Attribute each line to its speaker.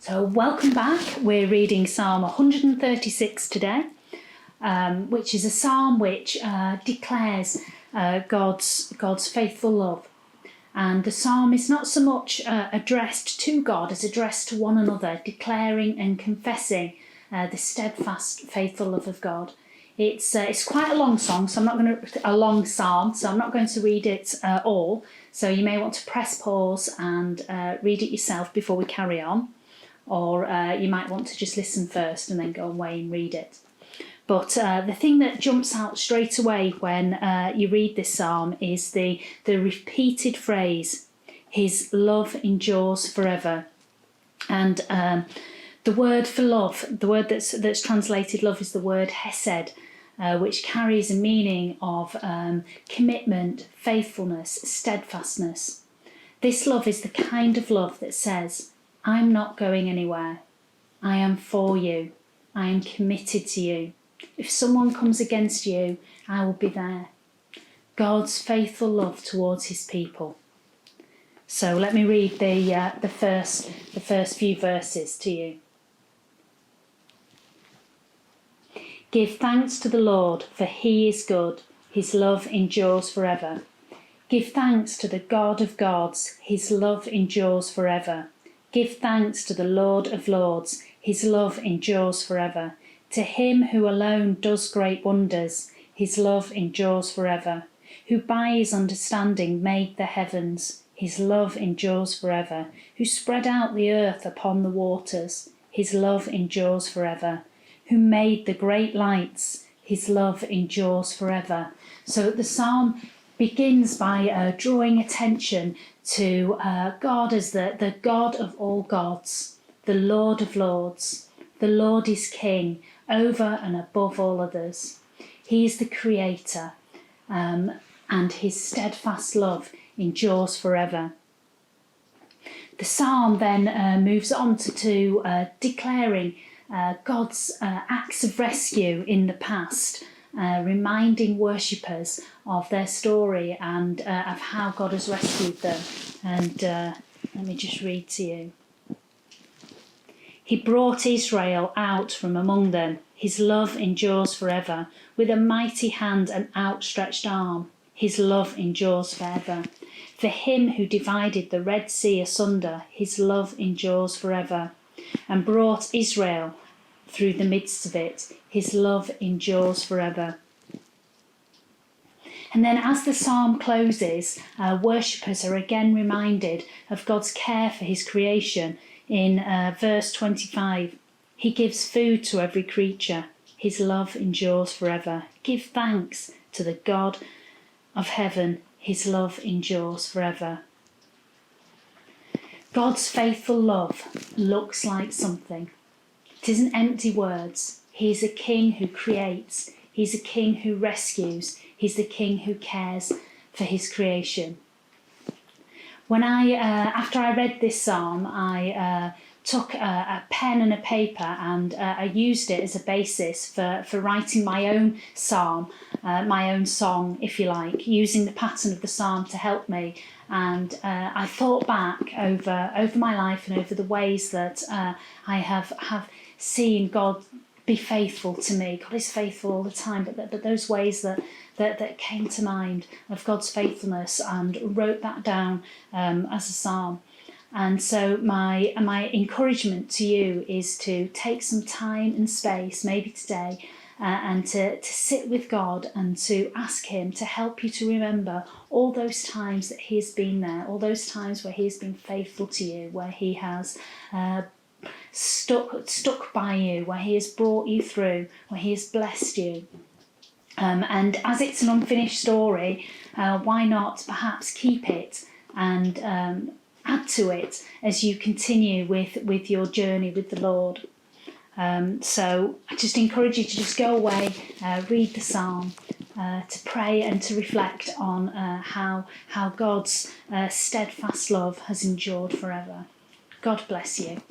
Speaker 1: So welcome back. We're reading Psalm 136 today, which is a psalm which declares God's faithful love. And the psalm is not so much addressed to God as addressed to one another, declaring and confessing the steadfast, faithful love of God. It's quite a long song, so I'm not going to a long psalm, so I'm not going to read it all. So you may want to press pause and read it yourself before we carry on, or you might want to just listen first and then go away and read it. But the thing that jumps out straight away when you read this psalm is the repeated phrase, "His love endures forever." And the word for love, the word that's translated love, is the word hesed, which carries a meaning of commitment, faithfulness, steadfastness. This love is the kind of love that says, I'm not going anywhere. I am for you. I am committed to you. If someone comes against you, I will be there. God's faithful love towards his people. So let me read the first few verses to you. Give thanks to the Lord, for he is good. His love endures forever. Give thanks to the God of gods. His love endures forever. Give thanks to the Lord of lords. His love endures forever. To him who alone does great wonders, his love endures forever. Who by his understanding made the heavens, his love endures forever. Who spread out the earth upon the waters, his love endures forever. Who made the great lights, his love endures forever. So the psalm begins by drawing attention to God as the God of all gods, the Lord of lords. The Lord is King over and above all others. He is the Creator, and his steadfast love endures forever. The psalm then moves on to declaring God's acts of rescue in the past, reminding worshippers of their story and of how God has rescued them. And let me just read to you. He brought Israel out from among them. His love endures forever. With a mighty hand and outstretched arm, his love endures forever. For him who divided the Red Sea asunder, his love endures forever. And brought Israel through the midst of it, his love endures forever. And then as the psalm closes, worshippers are again reminded of God's care for his creation. In verse 25, he gives food to every creature. His love endures forever. Give thanks to the God of heaven. His love endures forever. God's faithful love looks like something. It isn't empty words. He is a king who creates. He's a king who rescues. He's the king who cares for his creation. When after I read this psalm, I took a pen and a paper and I used it as a basis for writing my own psalm, my own song, if you like, using the pattern of the psalm to help me. And I thought back over my life and over the ways that I have seen God be faithful to me. God is faithful all the time, but those ways that came to mind of God's faithfulness, and wrote that down as a psalm. And so my encouragement to you is to take some time and space, maybe today, and to sit with God and to ask him to help you to remember all those times that he has been there, all those times where he has been faithful to you, where he has stuck by you, where he has brought you through, where he has blessed you. And as it's an unfinished story, why not perhaps keep it and add to it as you continue with your journey with the Lord. So I just encourage you to just go away, read the psalm, to pray and to reflect on how God's steadfast love has endured forever. God bless you.